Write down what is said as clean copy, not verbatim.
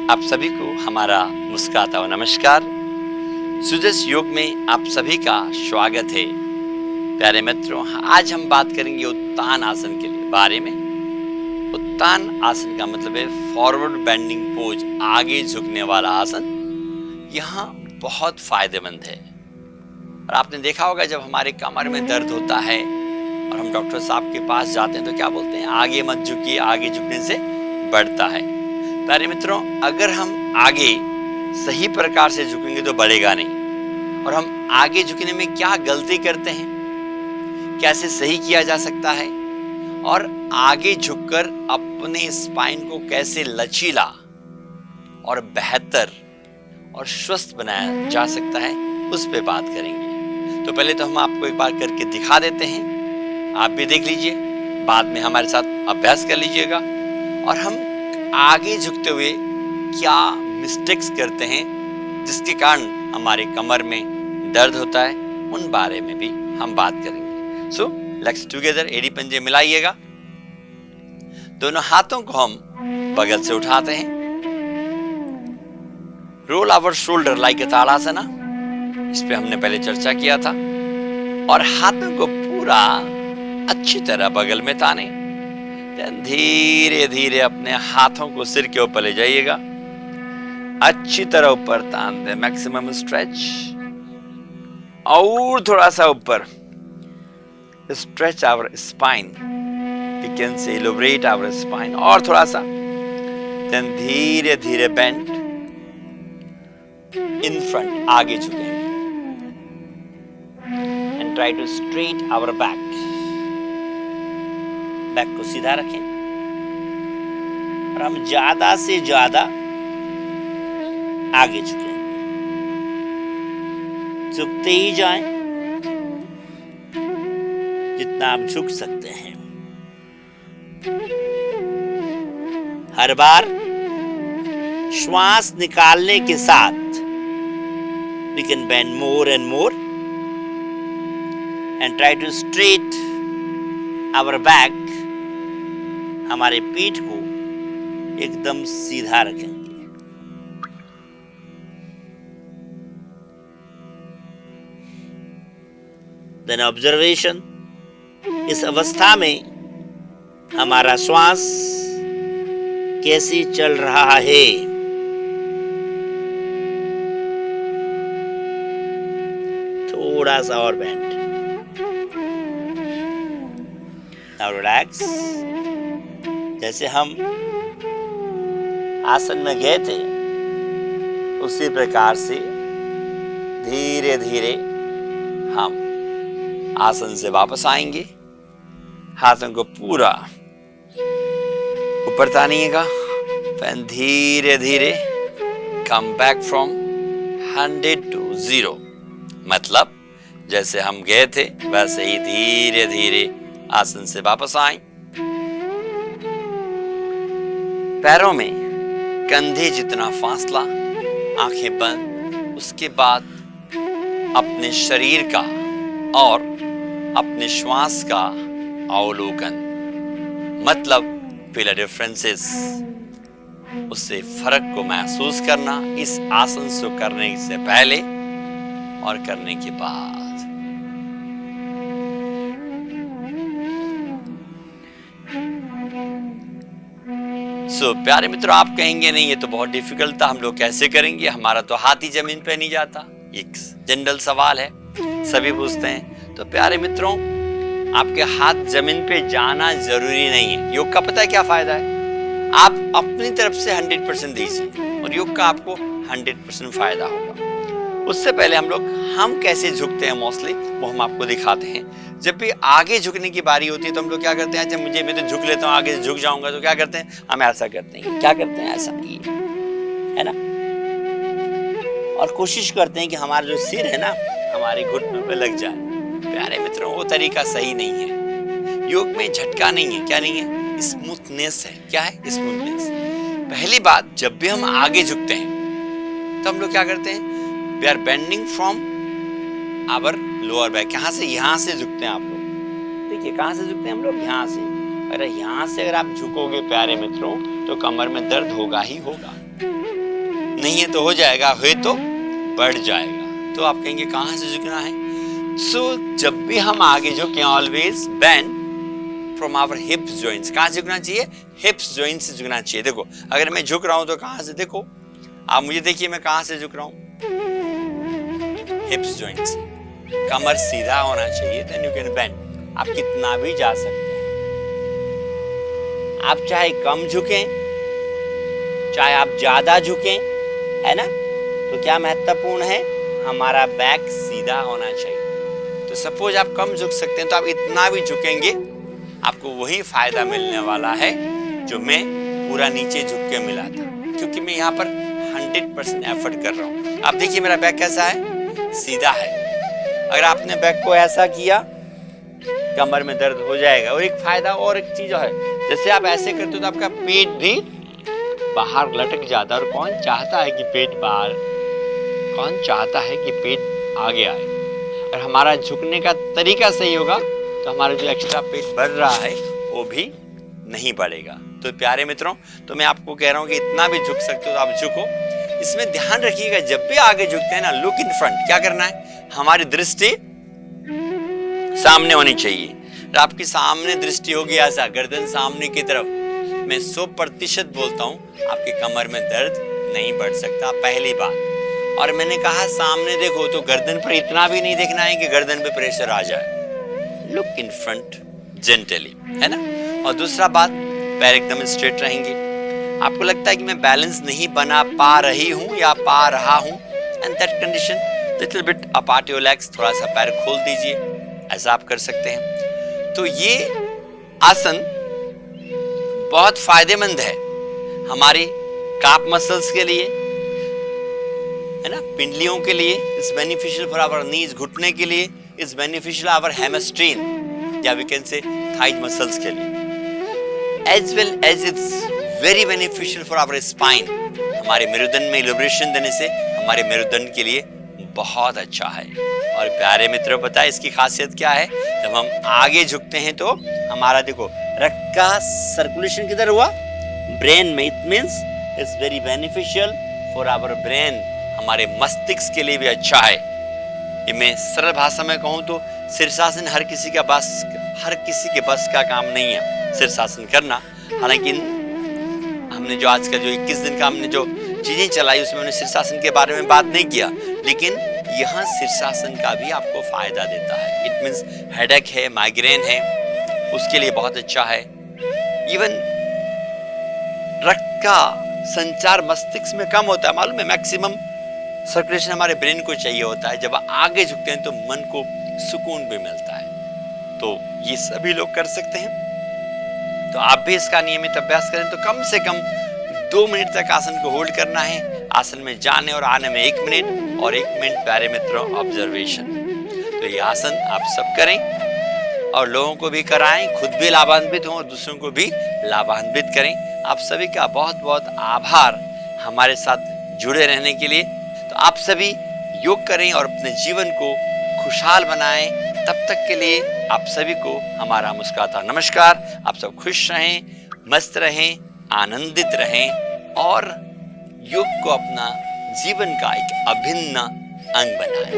आप सभी को हमारा मुस्कुराता हुआ नमस्कार। सुजस योग में आप सभी का स्वागत है। प्यारे मित्रों, आज हम बात करेंगे उत्तान आसन के बारे में। उत्तान आसन का मतलब है फॉरवर्ड बेंडिंग पोज, आगे झुकने वाला आसन। यहाँ बहुत फायदेमंद है और आपने देखा होगा जब हमारे कमर में दर्द होता है और हम डॉक्टर साहब के पास जाते हैं तो क्या बोलते हैं, आगे मत झुकिए, आगे झुकने से बढ़ता है। प्यारे मित्रों, अगर हम आगे सही प्रकार से झुकेंगे तो बढ़ेगा नहीं। और हम आगे झुकने में क्या गलती करते हैं, कैसे सही किया जा सकता है और आगे झुककर अपने स्पाइन को कैसे लचीला और बेहतर और स्वस्थ बनाया जा सकता है, उस पे बात करेंगे। तो पहले तो हम आपको एक बार करके दिखा देते हैं, आप भी देख लीजिए, बाद में हमारे साथ अभ्यास कर लीजिएगा। और हम आगे झुकते हुए क्या मिस्टेक्स करते हैं जिसके कारण हमारे कमर में दर्द होता है, उन बारे में भी हम बात करेंगे। सो लेट्स टुगेदर, एड़ी पंजे मिलाइएगा। दोनों हाथों को हम बगल से उठाते हैं। Roll our shoulder like a tadasana, इस पे हमने पहले चर्चा किया था। और हाथों को पूरा अच्छी तरह बगल में ताने। धीरे धीरे अपने हाथों को सिर के ऊपर ले जाइएगा, अच्छी तरह ऊपर तान दे, मैक्सिमम स्ट्रेच। और थोड़ा सा ऊपर, stretch our spine, we can say elaborate our spine. और थोड़ा सा, देन धीरे धीरे बेंड इन फ्रंट, आगे झुकेंगे। And try to straight our back, back को सीधा रखें। और हम ज्यादा से ज्यादा आगे झुकें, झुकते ही जाएं जितना आप झुक सकते हैं। हर बार श्वास निकालने के साथ we can bend more and more and try to straight our back. हमारे पीठ को एकदम सीधा रखेंगे। देन ऑब्जर्वेशन, इस अवस्था में हमारा श्वास कैसे चल रहा है। थोड़ा सा और बेंड। Now relax. जैसे हम आसन में गए थे उसी प्रकार से धीरे धीरे हम आसन से वापस आएंगे। हाथों को पूरा ऊपर तानिएगा। फिर धीरे धीरे कम बैक फ्रॉम 100 to 0, मतलब जैसे हम गए थे वैसे ही धीरे धीरे आसन से वापस आए। पैरों में कंधे जितना फासला, आंखें बंद। उसके बाद अपने शरीर का और अपने श्वास का अवलोकन, मतलब फील डिफरेंसेस, उससे फर्क को महसूस करना इस आसन से करने से पहले और करने के बाद। प्यारे मित्रों, आप कहेंगे नहीं ये तो बहुत डिफिकल्ट था, हम लोग कैसे करेंगे, हमारा तो हाथ ही जमीन पे नहीं जाता। एक जनरल सवाल है, सभी पूछते हैं। तो प्यारे मित्रों, आपके हाथ जमीन पे जाना जरूरी नहीं है। योग का पता है क्या फायदा है, आप अपनी तरफ से 100% दीजिए और योग का आपको 100% फायदा होगा। उससे पहले हम कैसे झुकते हैं मोस्टली, वो हम आपको दिखाते हैं। जब भी आगे झुकने की बारी होती है तो हम लोग क्या करते हैं, जब मैं तो झुक लेता हूँ, आगे झुक जाऊंगा, तो क्या करते हैं, हम ऐसा करते हैं। क्या करते हैं, ऐसा, ये है ना। और कोशिश करते हैं कि हमारा जो सिर है ना हमारे घुटनों पे लग जाए। प्यारे मित्रों, वो तरीका सही नहीं है। योग में झटका नहीं है, क्या नहीं है, स्मूथनेस है। क्या है, स्मूथनेस। पहली बात, जब भी हम आगे झुकते हैं तो हम लोग क्या करते हैं, we are bending from our lower back. यहाँ से झुकते हैं आप लोग। देखिए कहाँ से झुकते हैं हम लोग, यहाँ से। अरे यहाँ से अगर आप झुकोगे प्यारे मित्रों तो कमर में दर्द होगा ही होगा। नहीं है तो हो जाएगा, हुए तो बढ़ जाएगा। तो आप कहेंगे कहां से झुकना है? जब भी हम आगे झुकें, always bend from our hip joints. कहां से झुकना चाहिए? हिप्स जॉइंट से झुकना चाहिए। देखो अगर मैं झुक रहा हूं तो कहां से, देखो आप मुझे देखिए मैं कहां से झुक रहा हूं, हिप्स जॉइंट से। कमर सीधा होना चाहिए, देन यू कैन बेंड। आप कितना भी जा सकते हैं, आप चाहे कम झुकें चाहे आप ज्यादा झुकें, है ना। तो क्या महत्वपूर्ण है? हमारा बैक सीधा होना चाहिए। तो सपोज आप कम झुक सकते हैं तो आप इतना भी झुकेंगे, आपको वही फायदा मिलने वाला है जो मैं पूरा नीचे झुक के मिला था, क्योंकि मैं यहाँ पर 100% एफर्ट कर रहा हूँ। आप देखिए मेरा बैक कैसा है, सीधा है। अगर आपने बैक को ऐसा किया कमर में दर्द हो जाएगा। और एक फायदा और एक चीज है, जैसे आप ऐसे करते हो तो आपका पेट भी बाहर लटक जाता है। और कौन चाहता है कि पेट बाहर, कौन चाहता है कि पेट आगे आए? और हमारा झुकने का तरीका सही होगा तो हमारा जो एक्स्ट्रा पेट बढ़ रहा है वो भी नहीं बढ़ेगा। तो प्यारे मित्रों, तो मैं आपको कह रहा हूं कि इतना भी झुक सकते हो तो आप झुको। इसमें ध्यान रखिएगा जब भी आगे झुकते हैं ना, लुक इन फ्रंट। क्या करना है? हमारी दृष्टि सामने होनी चाहिए। तो आपकी सामने दृष्टि होगी ऐसा, गर्दन सामने की तरफ। मैं 100% बोलता हूं आपकी कमर में दर्द नहीं बढ़ सकता, पहली बात। और मैंने कहा सामने देखो तो गर्दन पर इतना भी नहीं देखना है कि गर्दन पे प्रेशर आ जाए। लुक इन फ्रंट जेंटली, है ना। और दूसरा बात, पैर एकदम स्ट्रेट रहेंगे। आपको लगता है कि मैं बैलेंस नहीं बना पा रही हूं या पा रहा हूं, and that condition little bit apart your legs, थोड़ा सा पैर खोल दीजिए, ऐसा आप कर सकते हैं। तो ये आसन बहुत फायदेमंद है हमारे काफ मसल्स के लिए, है ना, पिंडलियों के लिए। It's beneficial for our knees, घुटने के लिए। इट्स बेनिफिशियल आवर हैमस्ट्रीन या we can say thighs muscles के लिए, as well as it's very beneficial for our spine. हमारे मेरुदंड में इलुब्रेशन देने से हमारे मेरुदंड के लिए बहुत अच्छा है। और प्यारे मित्रों, पता है इसकी खासियत क्या है? जब हम आगे झुकते हैं तो हमारा देखो रक्त का सर्कुलेशन किधर हुआ? ब्रेन में। It means it's very beneficial for our brain, हमारे मस्तिष्क के लिए भी अच्छा है। ये मैं सरल भाषा में कहूँ तो शीर्षासन हर किसी के बस का काम नहीं है शीर्षासन करना। हालांकि हमने जो आज का जो 21 दिन का हमने जो चीजें चलाई उसमें हमने शीर्षासन के बारे में बात नहीं किया, लेकिन यहाँ शीर्षासन का भी आपको फायदा देता है। इट मींस हेडेक है, माइग्रेन है, उसके लिए बहुत अच्छा है। इवन रक्त का संचार मस्तिष्क में कम होता है, मालूम है। मैक्सिमम सर्कुलेशन हमारे ब्रेन को चाहिए होता है। जब आगे झुकते हैं तो मन को सुकून भी मिलता है। तो ये सभी लोग कर सकते हैं। तो आप भी इसका नियमित अभ्यास करें तो कम से कम 2 मिनट तक आसन को होल्ड करना है। आसन में जाने और आने में 1 मिनट, और 1 मिनट प्यारे मित्रों ऑब्जर्वेशन। तो ये आसन आप सब करें और लोगों को भी कराएं, खुद भी लाभान्वित हों और दूसरों को भी लाभान्वित करें। आप सभी का बहुत बहुत आभार हमारे साथ जुड़े रहने के लिए। तो आप सभी योग करें और अपने जीवन को खुशहाल बनाएं। तब तक के लिए आप सभी को हमारा मुस्कुराता नमस्कार। आप सब खुश रहें, मस्त रहें, आनंदित रहें और योग को अपना जीवन का एक अभिन्न अंग बनाएं।